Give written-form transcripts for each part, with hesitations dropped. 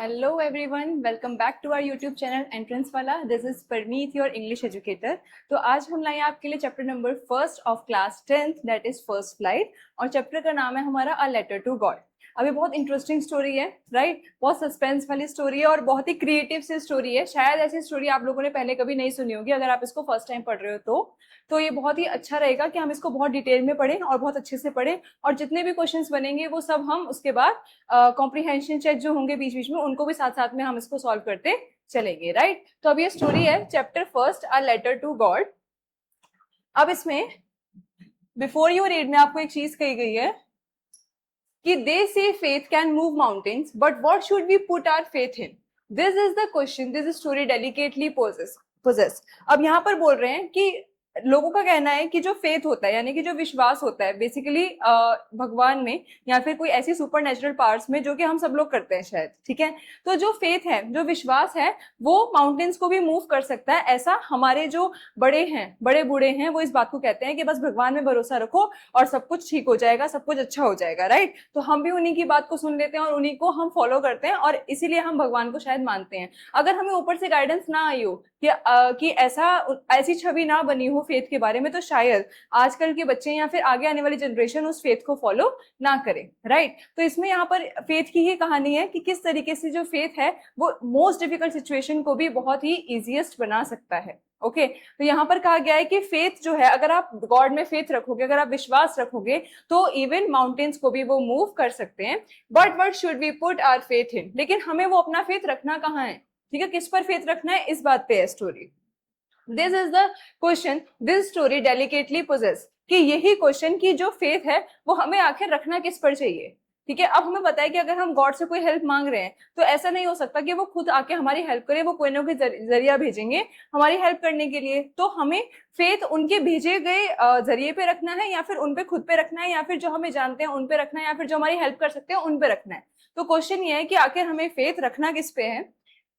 Hello everyone, welcome back to our YouTube channel entrance वाला। This is Parmeet, your English educator. तो आज हम लाए आपके लिए chapter number first of class 10th, that is first flight. और चैप्टर का नाम है हमारा अ लेटर टू गॉड। अभी बहुत इंटरेस्टिंग स्टोरी है, राइट? बहुत सस्पेंस वाली स्टोरी है और बहुत ही क्रिएटिव सी स्टोरी है। शायद ऐसी स्टोरी आप लोगों ने पहले कभी नहीं सुनी होगी अगर आप इसको फर्स्ट टाइम पढ़ रहे हो तो ये बहुत ही अच्छा रहेगा कि हम इसको बहुत डिटेल में पढ़ें और बहुत अच्छे से पढ़ें। और जितने भी क्वेश्चंस बनेंगे वो सब हम उसके बाद कॉम्प्रिहेंशन चेक जो होंगे बीच बीच में उनको भी साथ साथ में हम इसको सॉल्व करते चलेंगे, राइट? तो अब ये स्टोरी है chapter first, a letter to God. अब इसमें बिफोर यू रीड में आपको एक चीज कही गई है कि they say faith can move mountains, but what should we put our faith in? This is the question this story delicately poses. अब यहाँ पर बोल रहे हैं कि लोगों का कहना है कि जो फेथ होता है यानी कि जो विश्वास होता है बेसिकली भगवान में या फिर कोई ऐसी सुपर नेचुरल पावर्स में जो कि हम सब लोग करते हैं शायद, ठीक है? तो जो फेथ है, जो विश्वास है, वो माउंटेन्स को भी मूव कर सकता है। ऐसा हमारे जो बड़े हैं, बड़े बूढ़े हैं, वो इस बात को कहते हैं कि बस भगवान में भरोसा रखो और सब कुछ ठीक हो जाएगा, सब कुछ अच्छा हो जाएगा, राइट? तो हम भी उन्हीं की बात को सुन लेते हैं और उन्हीं को हम फॉलो करते हैं और इसीलिए हम भगवान को शायद मानते हैं। अगर हमें ऊपर से गाइडेंस ना आई हो कि ऐसी छवि ना बनी हो फेथ के बारे में, तो शायद आजकल के बच्चे या फिर आगे आने वाली जनरेशन उस फेथ को फॉलो ना करे, राइट? तो इसमें यहाँ पर फेथ की ही कहानी है कि किस तरीके से जो फेथ है वो मोस्ट डिफिकल्ट सिचुएशन को भी बहुत ही इजीएस्ट बना सकता है। ओके तो यहाँ पर कहा गया है कि फेथ जो है, अगर आप गॉड में फेथ रखोगे, अगर आप विश्वास रखोगे, तो इवन माउंटेन्स को भी वो मूव कर सकते हैं। But what should we put our faith in? लेकिन हमें वो अपना फेथ रखना कहाँ है, ठीक है? किस पर फेथ रखना है, इस बात पे है story. This is the question this story delicately poses, कि यही क्वेश्चन की जो फेथ है वो हमें आखिर रखना किस पर चाहिए, ठीक है? अब हमें पता है कि अगर हम गॉड से कोई हेल्प मांग रहे हैं तो ऐसा नहीं हो सकता कि वो खुद आके हमारी हेल्प करे, वो कोई ना कोई जरिया भेजेंगे हमारी हेल्प करने के लिए। तो हमें फेथ उनके भेजे गए जरिए पे रखना है या फिर उन पे खुद पे रखना है या फिर जो हमें जानते हैं उन पे रखना है या फिर जो हमारी हेल्प कर सकते हैं उन पे रखना है। तो क्वेश्चन ये है कि आखिर हमें फेथ रखना किस पे है।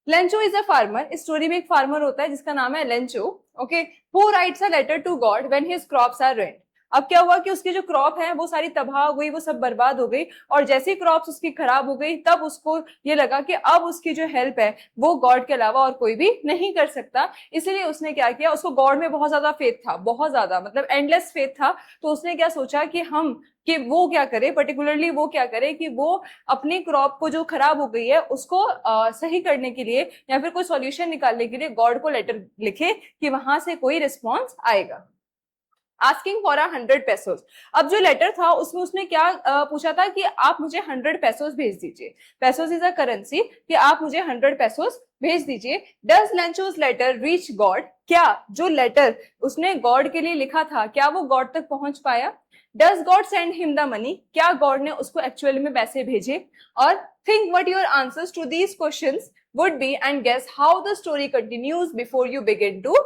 Lencho is a farmer. इस स्टोरी में एक फार्मर होता है जिसका नाम है Lencho, okay, who writes a letter to God when his crops are ruined. अब क्या हुआ कि उसकी जो क्रॉप है वो सारी तबाह हो गई, वो सब बर्बाद हो गई, और जैसे ही क्रॉप्स उसकी खराब हो गई तब उसको ये लगा कि अब उसकी जो हेल्प है वो गॉड के अलावा और कोई भी नहीं कर सकता। इसलिए उसने क्या किया, उसको गॉड में बहुत ज्यादा फेथ था, बहुत ज्यादा, मतलब एंडलेस फेथ था। तो उसने क्या सोचा कि वो क्या करे, पर्टिकुलरली वो क्या करे कि वो अपनी क्रॉप को जो खराब हो गई है उसको सही करने के लिए या फिर कोई सॉल्यूशन निकालने के लिए गॉड को लेटर लिखे कि वहां से कोई रिस्पॉन्स आएगा। Asking for 100 pesos. अब जो लेटर था उसमें उसने क्या पूछा था कि आप मुझे 100 पेसोस भेज दीजिए। पेसोस इज अ करेंसी, कि आप मुझे 100 पेसोस भेज दीजिए। Does Lencho's letter reach God? क्या जो लेटर उसने गॉड के लिए लिखा था क्या वो गॉड तक पहुंच पाया? Does God send him the money? क्या गॉड ने उसको एक्चुअली में पैसे भेजे? और think what your answers to these questions would be and guess how the story continues before you begin to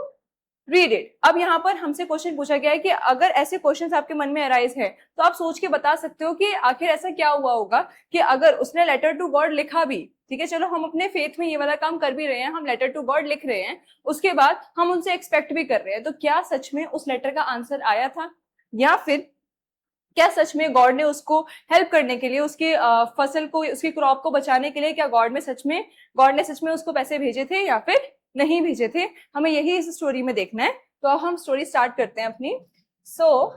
read it. अब यहाँ पर हमसे क्वेश्चन पूछा गया है कि अगर ऐसे क्वेश्चंस आपके मन में अराइज है तो आप सोच के बता सकते हो कि आखिर ऐसा क्या हुआ होगा कि अगर उसने लेटर टू गॉड लिखा भी, ठीक है, चलो हम अपने फेथ में ये वाला काम कर भी रहे हैं, हम लेटर टू गॉड लिख रहे हैं, उसके बाद हम उनसे एक्सपेक्ट भी कर रहे हैं, तो क्या सच में उस लेटर का आंसर आया था? या फिर क्या सच में गॉड ने उसको हेल्प करने के लिए, उसकी फसल को, उसकी क्रॉप को बचाने के लिए, क्या गॉड ने सच में उसको पैसे भेजे थे या फिर नहीं भेजे थे? हमें यही इस स्टोरी में देखना है। तो अब हम स्टोरी स्टार्ट करते हैं अपनी। So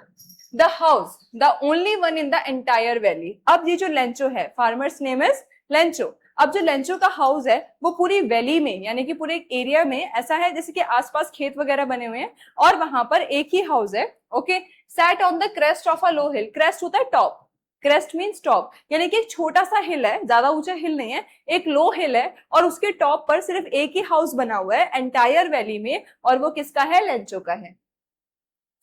the house, the only one in the entire valley. अब ये जो लेंचो है, फार्मर्स नेम इज लेंचो। अब जो लेंचो का हाउस है वो पूरी वैली में यानी कि पूरे एरिया में ऐसा है जैसे कि आसपास खेत वगैरह बने हुए हैं और वहां पर एक ही हाउस है, okay. Sat on the crest of a low hill. Crest होता है टॉप, क्रेस्ट मीन्स टॉप, यानी कि एक छोटा सा हिल है, ज्यादा ऊंचा हिल नहीं है, एक लो हिल है और उसके टॉप पर सिर्फ एक ही हाउस बना हुआ है एंटायर वैली में, और वो किसका है? लेंचो का है।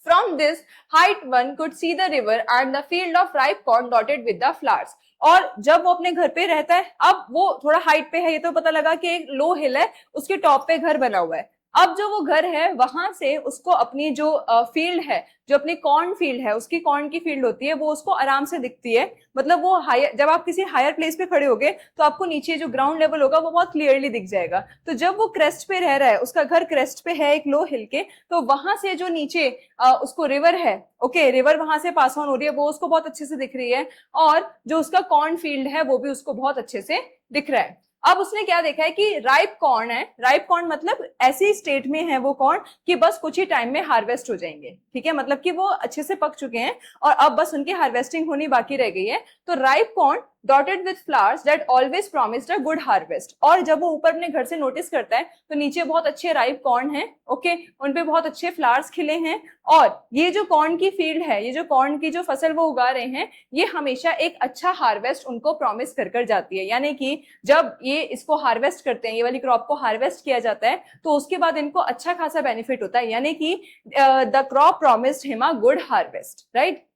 From this height one could see the river and the field of ripe corn dotted with the flowers. और जब वो अपने घर पे रहता है, अब वो थोड़ा हाइट पे है, ये तो पता लगा कि एक लो हिल है, उसके टॉप पे घर बना हुआ है। अब जो वो घर है वहां से उसको अपनी जो फील्ड है, जो अपनी कॉर्न फील्ड है, उसकी कॉर्न की फील्ड होती है, वो उसको आराम से दिखती है। मतलब वो हायर, जब आप किसी हायर प्लेस पे खड़े होगे तो आपको नीचे जो ग्राउंड लेवल होगा वो बहुत क्लियरली दिख जाएगा। तो जब वो क्रेस्ट पे रह रहा है, उसका घर क्रेस्ट पे है एक लो हिल के, तो वहां से जो नीचे उसको रिवर है, ओके, रिवर वहां से पास ऑन हो रही है, वो उसको बहुत अच्छे से दिख रही है, और जो उसका कॉर्न फील्ड है वो भी उसको बहुत अच्छे से दिख रहा है। अब उसने क्या देखा है कि राइप कॉर्न है, राइप कॉर्न मतलब ऐसी स्टेट में है वो कॉर्न कि बस कुछ ही टाइम में हार्वेस्ट हो जाएंगे, ठीक है, मतलब कि वो अच्छे से पक चुके हैं और अब बस उनकी हार्वेस्टिंग होनी बाकी रह गई है। तो ripe corn dotted with flowers that always promised a good harvest, और जब वो ऊपर अपने घर से नोटिस करता है तो नीचे बहुत अच्छे राइप कॉर्न है, ओके, उनपे बहुत अच्छे फ्लावर्स खिले हैं, और ये जो कॉर्न की फील्ड है, ये जो कॉर्न की जो फसल वो उगा रहे हैं, ये हमेशा एक अच्छा हार्वेस्ट उनको प्रॉमिस कर कर जाती है। यानी कि जब ये इसको हार्वेस्ट करते हैं, ये वाली क्रॉप को हार्वेस्ट किया जाता है, तो उसके बाद इनको अच्छा खासा बेनिफिट होता है, यानी कि the crop promised him a good harvest, right.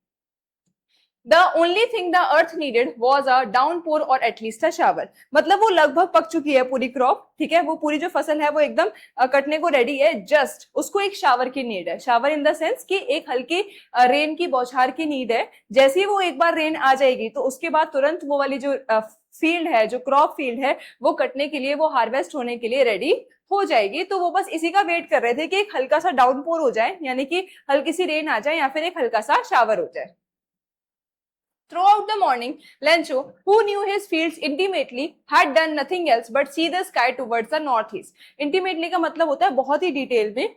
The only thing the earth needed was a downpour or at least a shower। मतलब वो लगभग पक चुकी है पूरी क्रॉप, ठीक है, वो पूरी जो फसल है वो एकदम कटने को रेडी है, जस्ट उसको एक शावर की नीड है। शावर इन द सेंस कि एक हल्की रेन की बौछार की नीड है। जैसे ही वो एक बार रेन आ जाएगी तो उसके बाद तुरंत वो वाली जो फील्ड है, जो क्रॉप फील्ड है, वो कटने के लिए, वो हार्वेस्ट होने के लिए रेडी हो जाएगी। तो वो बस इसी का वेट कर रहे थे कि एक हल्का सा डाउनपोर हो जाए, यानी कि हल्की सी रेन आ जाए या फिर एक हल्का सा शावर हो जाए। Throughout the morning, Lencho, who knew his fields intimately, had done nothing else but see the sky towards the northeast। Intimately का मतलब होता है बहुत ही डिटेल में,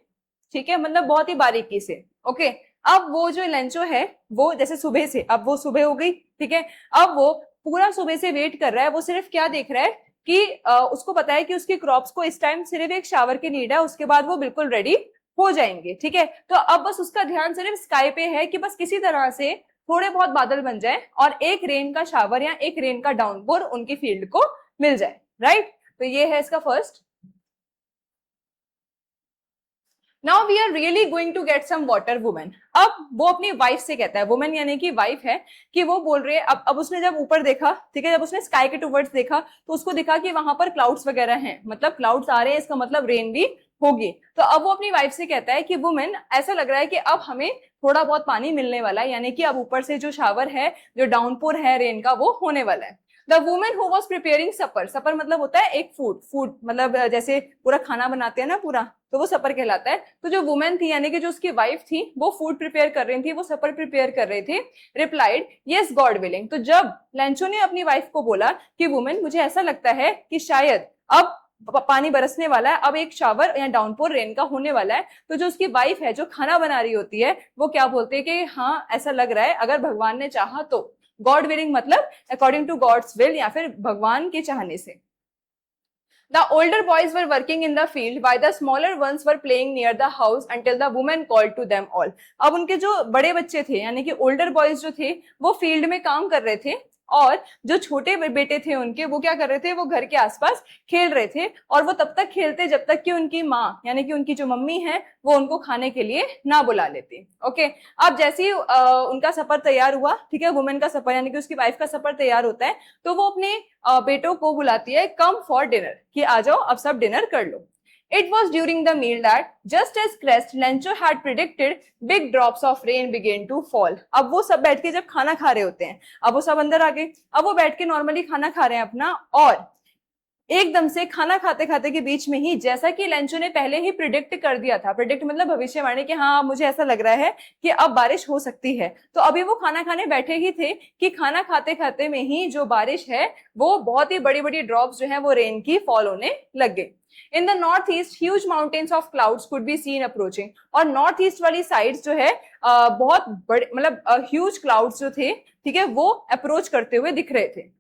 ठीक है, मतलब बहुत ही बारीकी से, ओके। अब वो जो लेंचो है वो जैसे सुबह से, अब वो सुबह हो गई, ठीक है, अब वो पूरा सुबह से वेट कर रहा है। वो सिर्फ क्या देख रहा है कि उसको पता है कि उसकी क्रॉप्स को इस टाइम सिर्फ एक शावर की नीड है, उसके बाद वो बिल्कुल रेडी हो जाएंगे, ठीक है। तो अब बस उसका ध्यान सिर्फ स्काई पे है कि बस किसी तरह से थोड़े बहुत बादल बन जाए और एक रेन का शावर या एक रेन का डाउनपोर उनकी फील्ड को मिल जाए, राइट। तो ये है इसका first. Now we are really going to get some water women. अब वो अपनी वाइफ से कहता है, वुमेन यानी कि वाइफ है, कि वो बोल रही है, अब उसने जब ऊपर देखा, ठीक है, जब उसने स्काई के टुवर्ड्स देखा तो उसको दिखा कि वहां पर क्लाउड्स वगैरह हैं, मतलब क्लाउड्स आ रहे हैं, इसका मतलब रेन भी होगी। तो अब वो अपनी वाइफ से कहता है कि वुमेन, ऐसा लग रहा है कि अब हमें थोड़ा बहुत पानी मिलने वाला है, यानी कि अब ऊपर से जो शावर है, जो डाउनपोर है रेन का, वो होने वाला है। The women who was preparing supper, supper मतलब होता है एक फूड, फूड मतलब जैसे पूरा खाना बनाते हैं ना पूरा, तो वो सपर कहलाता है। तो जो वुमेन थी यानी कि जो उसकी वाइफ थी, वो फूड प्रिपेयर कर रही थी, वो सपर प्रिपेयर कर रहे थे, रिप्लाइड यस गॉड विलिंग। तो जब लेंचो ने अपनी वाइफ को बोला कि वुमेन, मुझे ऐसा लगता है कि शायद अब पानी बरसने वाला है, अब एक शावर या डाउनपोर रेन का होने वाला है, तो जो उसकी वाइफ है, जो खाना बना रही होती है, वो क्या बोलते हैं कि हाँ ऐसा लग रहा है, अगर भगवान ने चाहा तो। गॉड विलिंग मतलब अकॉर्डिंग टू गॉड्स विल, या फिर भगवान के चाहने से। The older boys were working in the field while the smaller ones were playing near the house until the woman called to them all। अब उनके जो बड़े बच्चे थे यानी कि ओल्डर बॉयज जो थे, वो फील्ड में काम कर रहे थे, और जो छोटे बेटे थे उनके, वो क्या कर रहे थे, वो घर के आसपास खेल रहे थे, और वो तब तक खेलते जब तक कि उनकी माँ यानी कि उनकी जो मम्मी है वो उनको खाने के लिए ना बुला लेती, ओके। अब जैसे ही उनका सफर तैयार हुआ, ठीक है, वुमेन का सफर यानी कि उसकी वाइफ का सफर तैयार होता है, तो वो अपने बेटों को बुलाती है, कम फॉर डिनर, कि आ जाओ अब सब डिनर कर लो। It was during the meal that, just as Crest Lencho had predicted, big drops of rain began to fall। अब वो सब बैठ के जब खाना खा रहे होते हैं, अब वो सब अंदर आ गए, अब वो बैठ के नॉर्मली खाना खा रहे हैं अपना, और एकदम से खाना खाते खाते के बीच में ही, जैसा कि लेंचो ने पहले ही प्रिडिक्ट कर दिया था, प्रिडिक्ट मतलब भविष्यवाणी, कि हाँ मुझे ऐसा लग रहा है कि अब बारिश हो सकती है, तो अभी वो खाना खाने बैठे ही थे कि खाना खाते खाते में ही जो बारिश है, वो बहुत ही बड़ी बड़ी ड्रॉप्स जो है वो रेन की फॉल होने लग गई। In the north east huge mountains of clouds could be seen approaching. और नॉर्थ ईस्ट वाली साइड्स जो है बहुत बड़े, मतलब ह्यूज क्लाउड्स जो थे, ठीक है, वो अप्रोच करते हुए दिख रहे थे।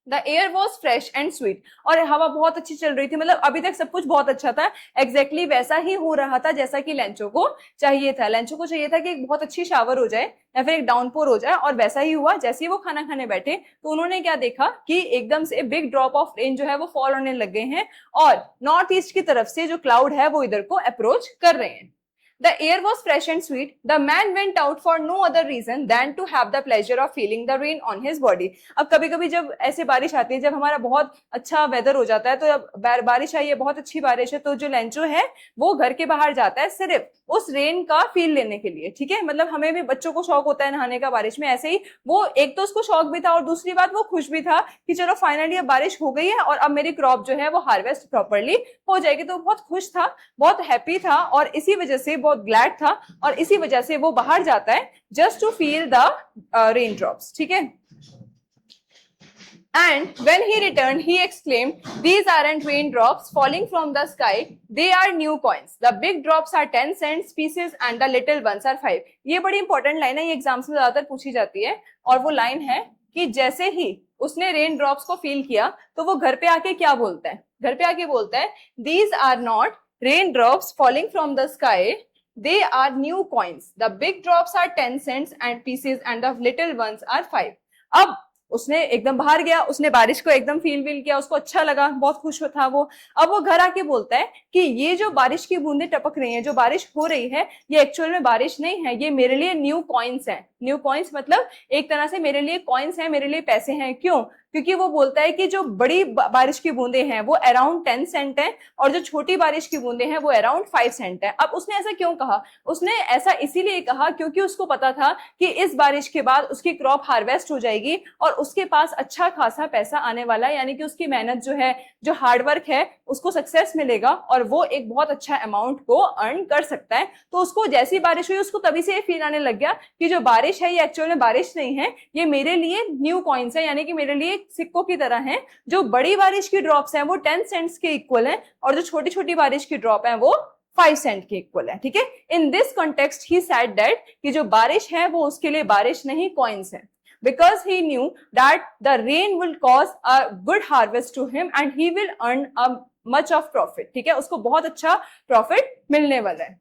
The air was fresh and sweet, और हवा बहुत अच्छी चल रही थी, मतलब अभी तक सब कुछ बहुत अच्छा था, एग्जैक्टली वैसा ही हो रहा था जैसा कि लेंचो को चाहिए था। लेंचो को चाहिए था कि एक बहुत अच्छी शावर हो जाए या फिर एक डाउनपोर हो जाए, और वैसा ही हुआ। जैसे ही वो खाना खाने बैठे तो उन्होंने क्या देखा कि एकदम से बिग ड्रॉप ऑफ रेन जो है वो फॉल होने लग गए हैं, और नॉर्थ ईस्ट की तरफ से जो क्लाउड है वो इधर को अप्रोच कर रहे हैं। The air was fresh and sweet. The man went out for no other reason than to have the pleasure of feeling the rain on his body। अब कभी कभी जब ऐसे बारिश आती है, जब हमारा बहुत अच्छा वेदर हो जाता है, तो जब बारिश आई है, बहुत अच्छी बारिश है, तो जो लेंचो है वो घर के बाहर जाता है सिर्फ उस रेन का फील लेने के लिए, ठीक है। मतलब हमें भी, बच्चों को शौक होता है नहाने का बारिश में, ऐसे ही वो, एक तो उसको शौक भी था और दूसरी बात वो खुश भी था कि चलो फाइनली अब बारिश हो गई है और अब मेरी क्रॉप जो है वो हार्वेस्ट प्रॉपरली हो जाएगी। तो बहुत खुश था, बहुत हैप्पी था, और इसी वजह से बहुत ग्लैड था, और इसी वजह से वो बाहर जाता है just to feel the rain drops, ठीक है। And when he returned, he exclaimed, "These aren't raindrops falling from the sky. They are new coins. The big drops are 10 cents pieces and the little ones are 5." ये बड़ी important line है, ये exams में ज्यादातर पूछी जाती है. और वो लाइन है कि जैसे ही उसने रेन ड्रॉप्स को फील किया तो वो घर पे आके क्या बोलता है? घर पे आके बोलता है, "These are not raindrops falling from the sky. They are new coins. The big drops are 10 cents and pieces and the little ones are 5." अब उसने एकदम बाहर गया, उसने बारिश को एकदम फील किया, उसको अच्छा लगा, बहुत खुश था वो. अब वो घर आके बोलता है कि ये जो बारिश की बूंदें टपक रही हैं, जो बारिश हो रही है, ये एक्चुअल में बारिश नहीं है, ये मेरे लिए न्यू कॉइन्स हैं. न्यू कॉइन्स मतलब एक तरह से मेरे लिए कॉइन्स हैं, मेरे लिए पैसे हैं. क्यों? क्योंकि वो बोलता है कि जो बड़ी बारिश की बूंदें हैं वो अराउंड 10 सेंट है और जो छोटी बारिश की बूंदें हैं वो अराउंड 5 सेंट है. अब उसने ऐसा क्यों कहा? उसने ऐसा इसीलिए कहा क्योंकि उसको पता था कि इस बारिश के बाद उसकी क्रॉप हार्वेस्ट हो जाएगी और उसके पास अच्छा खासा पैसा आने वाला है, यानी कि उसकी मेहनत जो है, जो हार्डवर्क है, उसको सक्सेस मिलेगा और वो एक बहुत अच्छा अमाउंट को अर्न कर सकता है. तो उसको जैसी बारिश हुई उसको तभी से फील आने लग गया कि जो बारिश है ये एक्चुअल में बारिश नहीं है, ये मेरे लिए न्यू कॉइन्स है, यानी कि मेरे लिए सिक्कों की तरह हैं. जो बड़ी बारिश की ड्रॉप्स हैं वो 10 सेंट्स के इक्वल हैं और जो छोटी छोटी बारिश की ड्रॉप हैं वो 5 सेंट के इक्वल है. ठीक है. In this context he said that कि जो बारिश है वो उसके लिए बारिश नहीं कॉइन्स है. Because he knew that the rain will cause a good harvest to him and he will earn a much of profit. ठीक है, उसको बहुत अच्छा प्रॉफिट मिलने वाला है.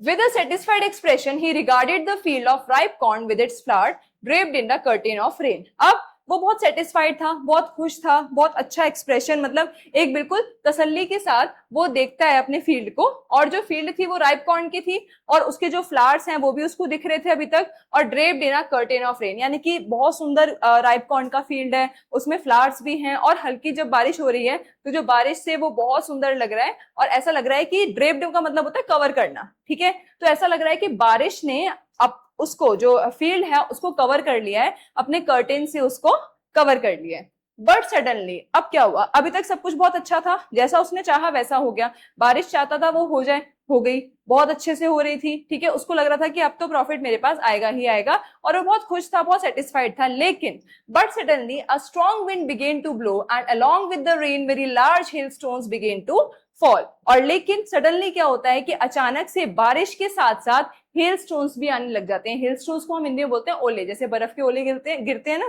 With a satisfied expression, he regarded the field of ripe corn with its flower draped in the curtain of rain. अब वो बहुत सेटिस्फाइड था, बहुत खुश था, बहुत अच्छा एक्सप्रेशन, मतलब एक बिल्कुल तसल्ली के साथ वो देखता है अपने फील्ड को. और जो फील्ड थी वो राइप कॉर्न की थी और उसके जो फ्लावर्स हैं वो भी उसको दिख रहे थे अभी तक. और draped in a curtain of rain, यानी कि बहुत सुंदर राइप कॉर्न का फील्ड है, उसमें फ्लावर्स भी हैं और हल्की जब बारिश हो रही है तो जो बारिश से वो बहुत सुंदर लग रहा है. और ऐसा लग रहा है कि ड्रेप्ड का मतलब होता है कवर करना. ठीक है, तो ऐसा लग रहा है कि बारिश ने अब उसको जो फील्ड है उसको कवर कर लिया है, अपने कर्टेन से उसको कवर कर लिया है. बट सडनली अब क्या हुआ? अभी तक सब कुछ बहुत अच्छा था, जैसा उसने चाहा वैसा हो गया. बारिश चाहता था वो हो जाए, हो गई, बहुत अच्छे से हो रही थी. ठीक है, उसको लग रहा था कि अब तो प्रॉफिट मेरे पास आएगा ही आएगा और वो बहुत खुश था, बहुत सेटिस्फाइड था. लेकिन but suddenly a strong wind began to blow and along with the rain very large hailstones began to fall. और लेकिन सडनली क्या होता है कि अचानक से बारिश के साथ साथ हेल स्टोन्स भी आने लग जाते हैं. हेल स्टोन्स को हम हिंदी में बोलते हैं ओले, जैसे बर्फ के ओले गिरते हैं ना.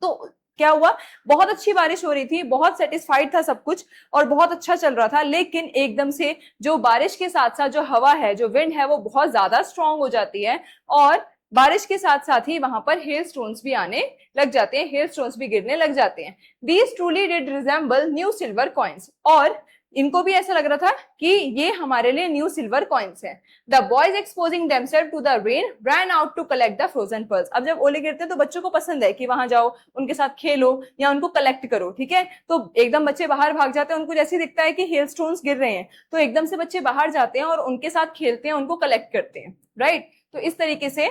तो क्या हुआ? बहुत अच्छी बारिश हो रही थी, बहुत सेटिस्फाइड था सब कुछ और बहुत अच्छा चल रहा था. लेकिन एकदम से जो बारिश के साथ साथ जो हवा है, जो विंड है, वो बहुत ज्यादा स्ट्रांग हो जाती है और बारिश के साथ साथ ही वहां पर हेल स्टोन्स भी आने लग जाते हैं, हेल स्टोन्स भी गिरने लग जाते हैं. These truly did resemble new silver coins. और इनको भी ऐसा लग रहा था कि ये हमारे लिए न्यू सिल्वर कॉइन्स हैं. The boys exposing themself to the rain ran out to collect the frozen pearls. अब जब ओले गिरते हैं तो बच्चों को पसंद है कि वहां जाओ, उनके साथ खेलो या उनको कलेक्ट करो. ठीक है, तो एकदम बच्चे बाहर भाग जाते हैं. उनको जैसे दिखता है कि हेल स्टोन्स गिर रहे हैं तो एकदम से बच्चे बाहर जाते हैं और उनके साथ खेलते हैं, उनको कलेक्ट करते हैं. राइट, तो इस तरीके से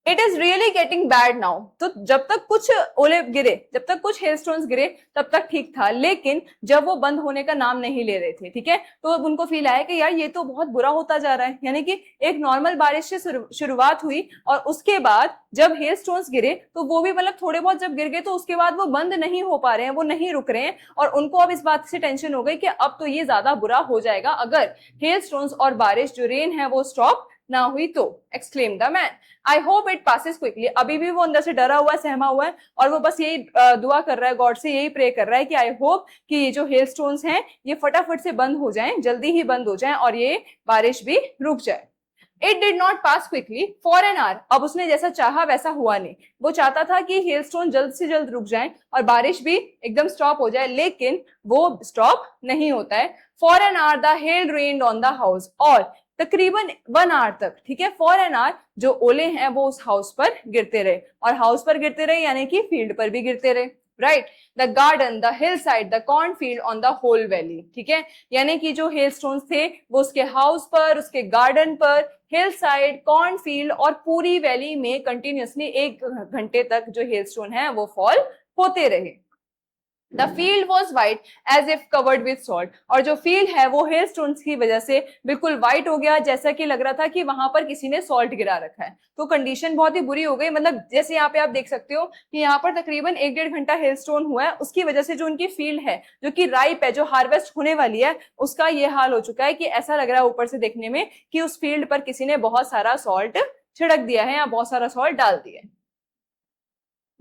it is really getting bad now. तो जब तक कुछ ओले गिरे, जब तक कुछ हेलस्टोन्स गिरे तब तक ठीक था. लेकिन जब वो बंद होने का नाम नहीं ले रहे थे, ठीक है, तो अब उनको फील आया कि यार ये तो बहुत बुरा होता जा रहा है. यानी कि एक नॉर्मल बारिश से शुरुआत हुई और उसके बाद जब हेलस्टोन्स गिरे तो वो भी मतलब थोड़े बहुत जब गिर गए तो उसके बाद वो बंद नहीं हो पा रहे हैं, वो नहीं रुक रहे हैं. और उनको अब इस बात से टेंशन हो गई कि अब तो ये ज्यादा बुरा हो जाएगा अगर हेलस्टोन्स और बारिश जो रेन है वो स्टॉप ना हुई तो. Exclaim the man. I hope it passes quickly. अभी भी वो अंदर से डरा हुआ है, सहमा हुआ है और वो बस यही दुआ कर रहा है, गॉड से यही प्रे कर रहा है कि आई होप कि ये जो हेल स्टोन्स हैं ये फटाफट से बंद हो जाएं, जल्दी ही बंद हो जाएं और ये बारिश भी रुक जाए. It did not pass quickly for an hour. अब उसने जैसा चाहा वैसा हुआ नहीं. वो चाहता था कि हेलस्टोन जल्द से जल्द रुक जाए और बारिश भी एकदम स्टॉप हो जाए, लेकिन वो स्टॉप नहीं होता है. For an hour the hell rained on the house. और तकरीबन 1 आवर तक, ठीक है, फॉर एन आवर जो ओले हैं वो उस हाउस पर गिरते रहे. और हाउस पर गिरते रहे यानी कि फील्ड पर भी गिरते रहे. Right, the garden, the hill side, the corn field on the whole valley. ठीक है, यानी कि जो हेल स्टोन्स थे वो उसके हाउस पर, उसके गार्डन पर, हिल साइड, कॉर्न फील्ड और पूरी वैली में कंटिन्यूअसली 1 घंटे तक जो हेल स्टोन है वो फॉल होते रहे. The field was white as if covered with salt, और जो फील्ड है वो हेल स्टोन्स की वजह से बिल्कुल व्हाइट हो गया, जैसा कि लग रहा था कि वहां पर किसी ने सॉल्ट गिरा रखा है। तो कंडीशन बहुत ही बुरी हो गई। मतलब जैसे यहाँ पे आप देख सकते हो कि यहाँ पर तकरीबन 1-1.5 घंटा हेल स्टोन हुआ है, उसकी वजह से जो उनकी फील्ड है जो कि राइप है, जो हार्वेस्ट होने वाली है, उसका ये हाल हो चुका है कि ऐसा लग रहा है ऊपर से देखने में कि उस फील्ड पर किसी ने बहुत सारा सॉल्ट छिड़क दिया है या बहुत सारा सॉल्ट डाल दिया है।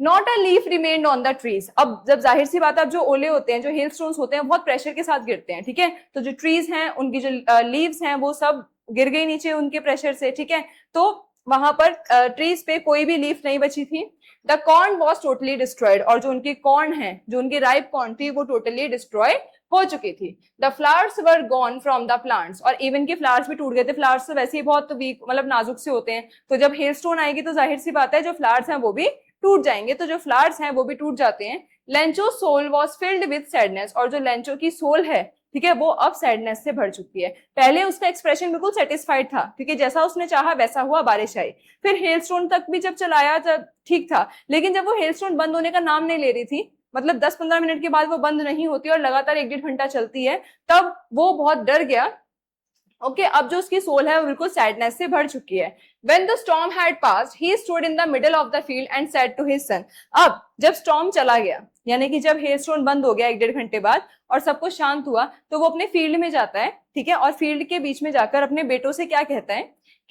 Not a leaf remained on the trees. अब जब जाहिर सी बात है, अब जो ओले होते हैं, जो हेल स्टोन्स होते हैं, बहुत प्रेशर के साथ गिरते हैं, ठीक है। तो जो ट्रीज हैं उनकी जो लीव्स हैं वो सब गिर गई नीचे उनके प्रेशर से, ठीक है। तो वहां पर ट्रीज पे कोई भी लीफ नहीं बची थी। The corn was totally destroyed, और जो उनकी कॉर्न है, जो उनकी राइप कॉर्न थी, वो टोटली डिस्ट्रॉय हो चुकी थी। The flowers were gone from the plants, और इवन के फ्लावर्स भी टूट गए थे। फ्लावर्स तो वैसे ही बहुत वीक, मतलब नाजुक से होते हैं, तो जब हेल स्टोन आएगी तो जाहिर सी बात है जो फ्लावर्स हैं वो भी टूट जाएंगे। तो जो फ्लावर्स हैं वो भी टूट जाते हैं। Lencho soul was filled with sadness, और जो लेंचो की सोल है, ठीक है, वो अब सैडनेस से भर चुकी है। पहले उसका एक्सप्रेशन बिल्कुल सेटिस्फाइड था क्योंकि जैसा उसने चाहा वैसा हुआ, बारिश आई। फिर हेलस्टोन तक भी जब चलाया जब ठीक था, लेकिन जब वो हेलस्टोन बंद होने का नाम नहीं ले रही थी, मतलब 10-15 मिनट के बाद वो बंद नहीं होती और लगातार 1-1.5 घंटा चलती है, तब वो बहुत डर गया। ओके, अब जो उसकी सोल है वो बिल्कुल सैडनेस से भर चुकी है। When the storm had passed, he stood in the middle of the field and said to his son. अब जब स्टॉर्म चला गया, यानी कि जब हेलस्टोन बंद हो गया 1-1.5 घंटे बाद और सब कुछ शांत हुआ, तो वो अपने फील्ड में जाता है, ठीक है, और फील्ड के बीच में जाकर अपने बेटों से क्या कहता है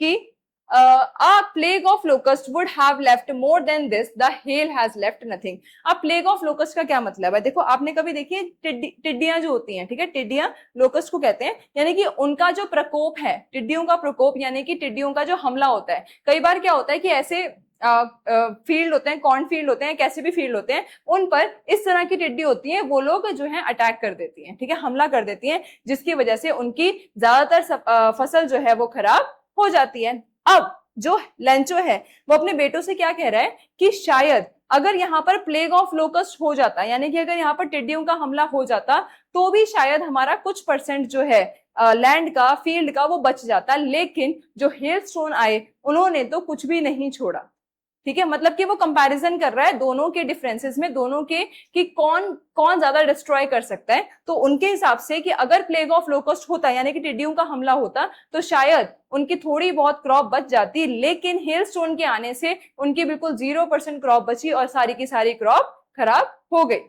कि a plague of locust would have left more than this, the hail has left nothing. अब प्लेग ऑफ लोकस्ट का क्या मतलब है? देखो, आपने कभी देखी है टिड्डियां जो होती हैं, ठीक है, टिड्डियां लोकस्ट को कहते हैं, यानी कि उनका जो प्रकोप है, टिड्डियों का प्रकोप, यानी कि टिड्डियों का जो हमला होता है। कई बार क्या होता है कि ऐसे फील्ड होते हैं, कॉर्न फील्ड होते हैं, कैसे भी फील्ड होते हैं, उन पर इस तरह की टिड्डी होती है, वो लोग जो है अटैक कर देती हैं, ठीक है, हमला कर देती हैं, जिसकी वजह से उनकी ज्यादातर फसल जो है वो खराब हो जाती है। अब जो लेंचो है वो अपने बेटों से क्या कह रहा है कि शायद अगर यहाँ पर प्लेग ऑफ लोकस्ट हो जाता, यानी कि अगर यहाँ पर टिड्डियों का हमला हो जाता, तो भी शायद हमारा कुछ परसेंट जो है लैंड का, फील्ड का, वो बच जाता। लेकिन जो हेलस्टोन आए उन्होंने तो कुछ भी नहीं छोड़ा, ठीक है। मतलब कि वो कंपैरिजन कर रहा है दोनों के डिफरेंसेस में, दोनों के कि कौन कौन ज्यादा डिस्ट्रॉय कर सकता है। तो उनके हिसाब से कि अगर प्लेग ऑफ लोकस्ट होता, यानी कि टिड्डियों का हमला होता, तो शायद उनकी थोड़ी बहुत क्रॉप बच जाती, लेकिन हेलस्टोन के आने से उनकी बिल्कुल 0% क्रॉप बची और सारी की सारी क्रॉप खराब हो गई।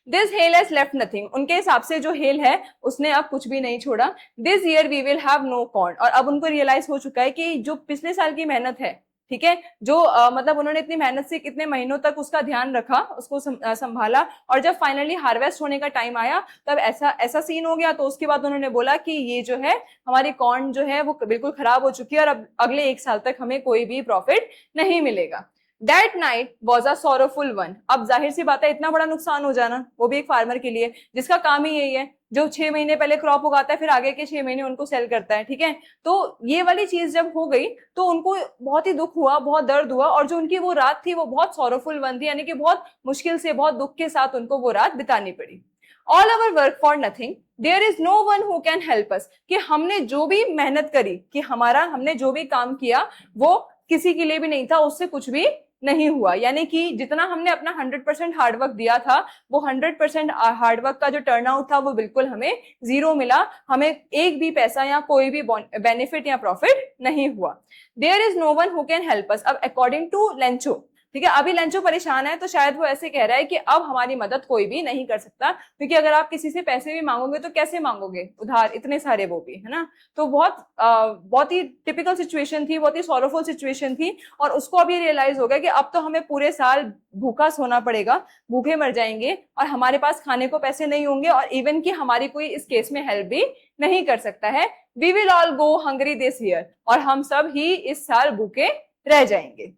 This hello has left nothing, उनके हिसाब से जो हेल है उसने अब कुछ भी नहीं छोड़ा। This year we will have no corn, और अब उनको रियलाइज हो चुका है कि जो पिछले साल की मेहनत है, ठीक है, जो मतलब उन्होंने इतनी मेहनत से कितने महीनों तक उसका ध्यान रखा, उसको संभाला, और जब फाइनली हार्वेस्ट होने का टाइम आया तब ऐसा ऐसा सीन हो गया। तो उसके बाद उन्होंने बोला कि ये जो है हमारी कॉर्न जो है वो बिल्कुल खराब हो चुकी है और अब अगले 1 साल तक हमें कोई भी प्रॉफिट नहीं मिलेगा। That night was a sorrowful one. अब जाहिर सी बात है, इतना बड़ा नुकसान हो जाना, वो भी एक फार्मर के लिए जिसका काम ही यही है, जो 6 महीने पहले क्रॉप उगाता है, फिर आगे के 6 महीने उनको सेल करता है, ठीक है। तो ये वाली चीज जब हो गई तो उनको बहुत ही दुख हुआ, बहुत दर्द हुआ, और जो उनकी वो रात थी वो बहुत सॉरोफुल वन थी, यानी कि बहुत मुश्किल से, बहुत दुख के साथ उनको वो रात बितानी पड़ी। All our work for nothing, there is no one who can help us, कि हमने जो भी मेहनत करी, कि हमने जो भी काम किया वो किसी के लिए भी नहीं था, उससे कुछ भी नहीं हुआ। यानी कि जितना हमने अपना 100% हार्डवर्क दिया था, वो 100% हार्डवर्क का जो टर्नआउट था वो बिल्कुल हमें 0 मिला, हमें एक भी पैसा या कोई भी बेनिफिट या प्रॉफिट नहीं हुआ। There is no one who can help us. अब अकॉर्डिंग टू लेंचो, ठीक है, अभी लेंचो परेशान है, तो शायद वो ऐसे कह रहा है कि अब हमारी मदद कोई भी नहीं कर सकता, क्योंकि अगर आप किसी से पैसे भी मांगोगे तो कैसे मांगोगे उधार, इतने सारे, वो भी है ना। तो बहुत ही टिपिकल सिचुएशन थी, बहुत ही सॉरोफुल सिचुएशन थी, और उसको अभी रियलाइज हो गया कि अब तो हमें पूरे साल भूखा सोना पड़ेगा, भूखे मर जाएंगे, और हमारे पास खाने को पैसे नहीं होंगे, और इवन कि हमारी कोई इस केस में हेल्प भी नहीं कर सकता है। We will all go hungry this year, और हम सब ही इस साल भूखे रह जाएंगे।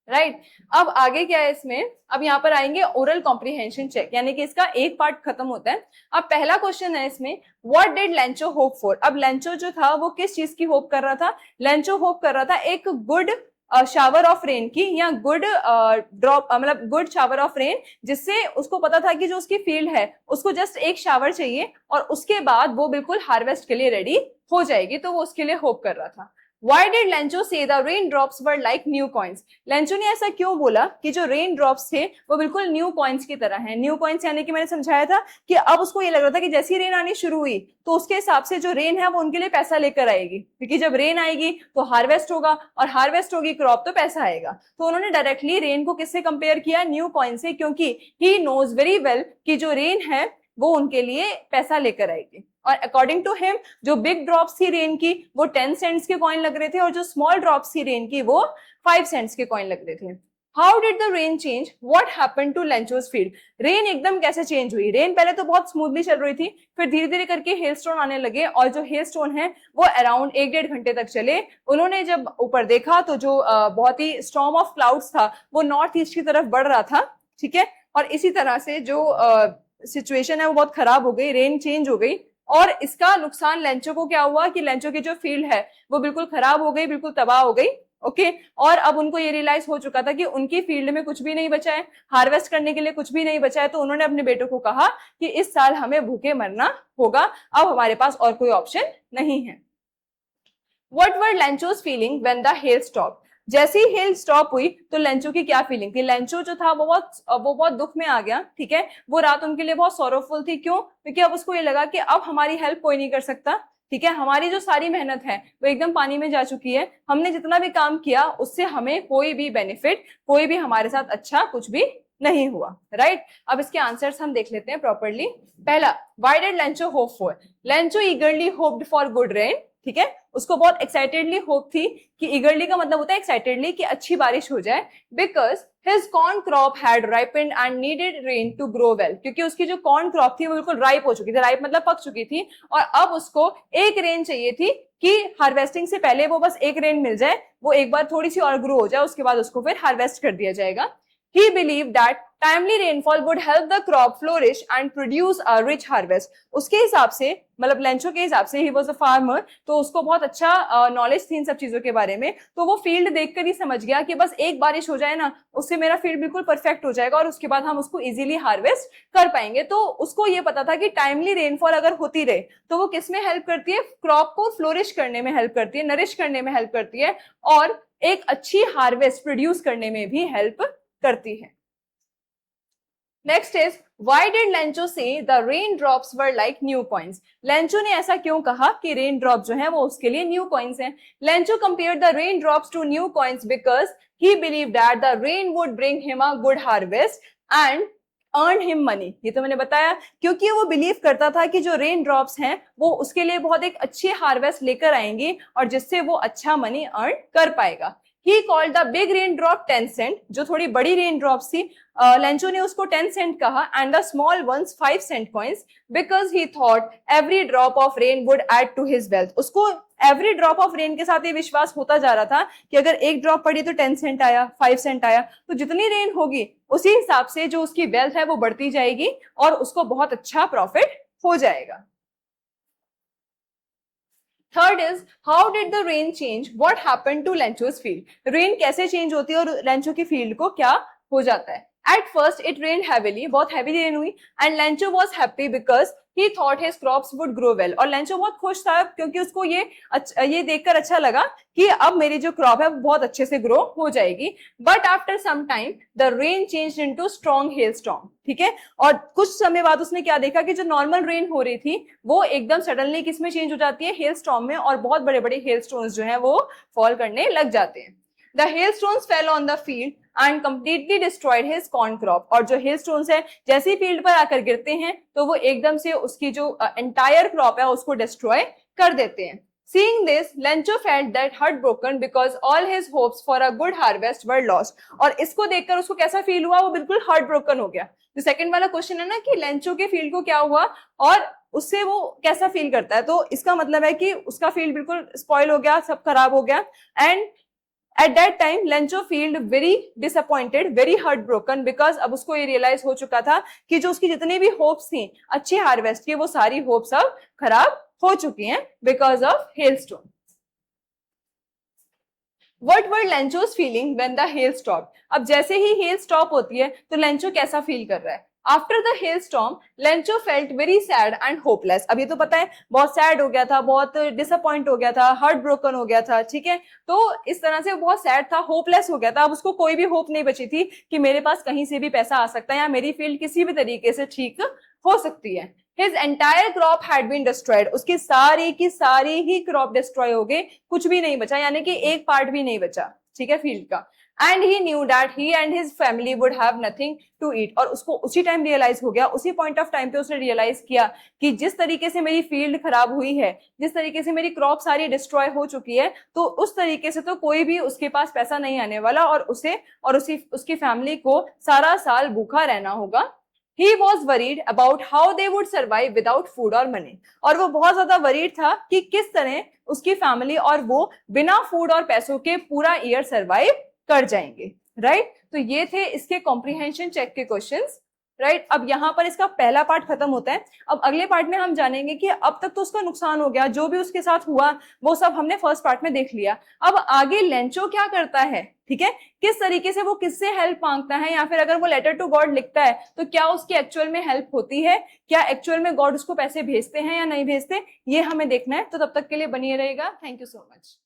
राइट अब आगे क्या है इसमें, अब यहाँ पर आएंगे ओरल कॉम्प्रिहेंशन चेक, यानी कि इसका एक पार्ट खत्म होता है। अब पहला क्वेश्चन है इसमें, what did Lencho hope for. अब लेंचो जो था वो किस चीज की होप कर रहा था? लेंचो होप कर रहा था एक गुड शावर ऑफ रेन की, या गुड ड्रॉप, मतलब गुड शावर ऑफ रेन, जिससे उसको पता था कि जो उसकी फील्ड है उसको जस्ट एक शावर चाहिए और उसके बाद वो बिल्कुल हार्वेस्ट के लिए रेडी हो जाएगी, तो वो उसके लिए होप कर रहा था। Why did Lencho say the raindrops were like new coins? Lencho ने ऐसा क्यों बोला कि जो रेन ड्रॉप्स थे वो बिल्कुल न्यू कॉइन्स की तरह हैं? न्यू कॉइन्स यानी कि मैंने समझाया था कि अब उसको ये लग रहा था कि जैसी रेन आनी शुरू हुई तो उसके हिसाब से जो रेन है वो उनके लिए पैसा लेकर आएगी, क्योंकि जब रेन आएगी तो हार्वेस्ट होगा और हार्वेस्ट होगी क्रॉप तो पैसा आएगा। तो उन्होंने डायरेक्टली रेन को किससे कंपेयर किया? न्यू कॉइन से, क्योंकि ही नोज वेरी वेल कि जो रेन है वो उनके लिए पैसा लेकर आएगी। और अकॉर्डिंग टू हिम जो बिग ड्रॉप्स थी रेन की वो 10 सेंट्स के कॉइन लग रहे थे और जो स्मॉल ड्रॉप्स थी रेन की वो 5 सेंट्स के कॉइन लग रहे थे। How did the rain change? What happened to Lencho's field? Rain एकदम कैसे चेंज हुई? रेन पहले तो बहुत स्मूथली चल रही थी, फिर धीरे धीरे करके हेलस्टोन आने लगे और जो हेलस्टोन है वो अराउंड 1-1.5 घंटे तक चले। उन्होंने जब ऊपर देखा तो जो बहुत ही स्टॉर्म ऑफ क्लाउड्स था वो नॉर्थ ईस्ट की तरफ बढ़ रहा था, ठीक है, और इसी तरह से जो सिचुएशन है वो बहुत खराब हो गई, रेन चेंज हो गई और इसका नुकसान लेंचो को क्या हुआ कि लेंचो की जो फील्ड है वो बिल्कुल खराब हो गई, बिल्कुल तबाह हो गई। ओके, और अब उनको ये रियलाइज हो चुका था कि उनकी फील्ड में कुछ भी नहीं बचा है, हार्वेस्ट करने के लिए कुछ भी नहीं बचा है। तो उन्होंने अपने बेटों को कहा कि इस साल हमें भूखे मरना होगा, अब हमारे पास और कोई ऑप्शन नहीं है। What were Lencho's feeling when the hail stopped? जैसे ही हेल स्टॉप हुई तो लेंचो की क्या फीलिंग थी? लेंचो जो था वो बहुत दुख में आ गया, ठीक है, वो रात उनके लिए बहुत सॉरोफुल थी। क्यों? क्योंकि अब उसको ये लगा कि अब हमारी हेल्प कोई नहीं कर सकता, ठीक है, हमारी जो सारी मेहनत है वो एकदम पानी में जा चुकी है, हमने जितना भी काम किया उससे हमें कोई भी बेनिफिट, कोई भी हमारे साथ अच्छा कुछ भी नहीं हुआ, राइट। अब इसके आंसर्स हम देख लेते हैं प्रॉपरली। पहला, why did Lencho hope for? Lencho ईगरली hoped for good rain, ठीक है, उसको बहुत एक्साइटेडली होप थी कि ईगरली का मतलब होता है एक्साइटेडली कि अच्छी बारिश हो जाए। Because his corn crop had ripened and needed rain to grow well, क्योंकि उसकी जो कॉर्न क्रॉप थी वो बिल्कुल राइप हो चुकी थी, राइप मतलब पक चुकी थी, और अब उसको एक रेन चाहिए थी कि हार्वेस्टिंग से पहले वो बस एक रेन मिल जाए, वो एक बार थोड़ी सी और ग्रो हो जाए, उसके बाद उसको फिर हार्वेस्ट कर दिया जाएगा। He believed that timely rainfall would help the crop flourish and produce a rich harvest. उसके हिसाब से, मतलब लेंचो के हिसाब से, he was a farmer, तो उसको बहुत अच्छा नॉलेज थी इन सब चीजों के बारे में। तो वो फील्ड देखकर ही समझ गया कि बस एक बारिश हो जाए ना, उससे मेरा फील्ड बिल्कुल परफेक्ट हो जाएगा और उसके बाद हम उसको इजीली हार्वेस्ट कर पाएंगे। तो उसको ये पता था कि टाइमली रेनफॉल अगर होती रहे तो वो किसमें हेल्प करती है? क्रॉप को फ्लोरिश करने में हेल्प करती है, नरिश करने में हेल्प करती है और एक अच्छी हार्वेस्ट प्रोड्यूस करने में भी हेल्प करती है। Next is, why did Lencho see the rain drops were like new coins? Lencho ने ऐसा क्यों कहा कि रेन ड्रॉप जो है वो उसके लिए न्यू कॉइन्स हैं? Lencho compared the rain drops to new coins because he believed that the rain would bring him a good harvest and earn him money. ये तो मैंने बताया, क्योंकि वो बिलीव करता था कि जो रेन ड्रॉप्स हैं वो उसके लिए बहुत एक अच्छी हार्वेस्ट लेकर आएंगी और जिससे वो अच्छा मनी अर्न कर पाएगा। He called the big raindrop 10 cent, जो थोड़ी बड़ी रेन ड्रॉप्स थी, लेंचो ने उसको 10 सेंट कहा, and the small ones 5 cent coins, because he thought every drop of rain would add to his wealth. उसको एवरी ड्रॉप ऑफ रेन के साथ ये विश्वास होता जा रहा था कि अगर एक ड्रॉप पड़ी तो 10 सेंट आया, 5 सेंट आया, तो जितनी रेन होगी उसी हिसाब से जो उसकी वेल्थ है वो बढ़ती जाएगी और उसको बहुत अच्छा प्रॉफिट हो जाएगा। Third is, how did the rain change? What happened to Lencho's field? Rain कैसे चेंज होती है और लेंचो की फील्ड को क्या हो जाता है? At first it rained heavily, बहुत heavy रेन हुई, and Lencho was happy because he thought his crops would grow well. और लेंचो बहुत खुश था क्योंकि उसको ये देखकर अच्छा लगा कि अब मेरी जो क्रॉप है वो बहुत अच्छे से ग्रो हो जाएगी। But after some time the rain changed into strong hailstorm, ठीक है, और कुछ समय बाद उसने क्या देखा कि जो नॉर्मल रेन हो रही थी वो एकदम सडनली किसमें चेंज हो जाती है? हेलस्टॉर्म में, और बहुत बड़े बड़े हेलस्टोन्स जो है वो फॉल करने लग जाते हैं। The hailstones fell on the field and completely destroyed his corn crop. और जो hailstones है जैसे ही फील्ड पर आकर गिरते हैं तो वो एकदम से उसकी जो entire crop है उसको destroy कर देते हैं। Seeing this, Lencho felt that heartbroken because all his hopes for a good harvest were lost. और इसको देखकर उसको कैसा फील हुआ? वो बिल्कुल heartbroken हो गया। जो सेकंड वाला क्वेश्चन है ना कि लेंचो के फील्ड को क्या हुआ और उससे वो कैसा फील करता है, तो इसका मतलब है कि उसका फील्ड बिल्कुल स्पॉइल हो गया, सब खराब हो गया। And At that time, Lencho felt very disappointed, very heartbroken because अब उसको ये रियलाइज हो चुका था कि जो उसकी जितनी भी होप्स थी अच्छी हार्वेस्ट की वो सारी होप्स अब खराब हो चुकी हैं because of hailstone. What were Lencho's feeling when the hail stopped? अब जैसे ही hail stop होती है तो लेंचो कैसा फील कर रहा है? After the hell storm Lencho felt very sad and hopeless. अब ये तो पता है बहुत सैड हो गया था, बहुत डिसअपॉइंट हो गया था, हार्ट ब्रोकन हो गया था, ठीक है। तो इस तरह से बहुत सैड था, होपलेस हो गया था। अब उसको कोई भी होप नहीं बची थी कि मेरे पास कहीं से भी पैसा आ सकता है या मेरी फील्ड किसी भी तरीके से ठीक हो सकती है। His entire crop had been destroyed. उसकी सारी की सारी ही क्रॉप डिस्ट्रॉय हो गई, कुछ भी नहीं बचा, यानी कि एक पार्ट भी नहीं बचा, ठीक है, फील्ड का। And he knew that he and his family would have nothing to eat. और उसको उसी टाइम रियलाइज हो गया, उसी पॉइंट ऑफ टाइम पे उसने रियलाइज किया कि जिस तरीके से मेरी फील्ड खराब हुई है, जिस तरीके से मेरी क्रॉप सारी डिस्ट्रॉय हो चुकी है, तो उस तरीके से तो कोई भी उसके पास पैसा नहीं आने वाला और उसे और उसकी फैमिली को सारा साल भूखा रहना होगा। He was worried about how they would survive without food or money. और वो बहुत ज्यादा वरीड था कि किस तरह उसकी फैमिली और वो बिना फूड और पैसों के पूरा ईयर सरवाइव कर जाएंगे, राइट। तो ये थे इसके कॉम्प्रिहेंशन चेक के क्वेश्चंस, राइट। अब यहाँ पर इसका पहला पार्ट खत्म होता है। अब अगले पार्ट में हम जानेंगे कि अब तक तो उसका नुकसान हो गया, जो भी उसके साथ हुआ वो सब हमने फर्स्ट पार्ट में देख लिया। अब आगे लेंचो क्या करता है, ठीक है, किस तरीके से वो किससे हेल्प मांगता है, या फिर अगर वो लेटर टू गॉड लिखता है तो क्या उसकी एक्चुअल में हेल्प होती है, क्या एक्चुअल में गॉड उसको पैसे भेजते हैं या नहीं भेजते, ये हमें देखना है। तो तब तक के लिए बनिए रहेगा। Thank you so much.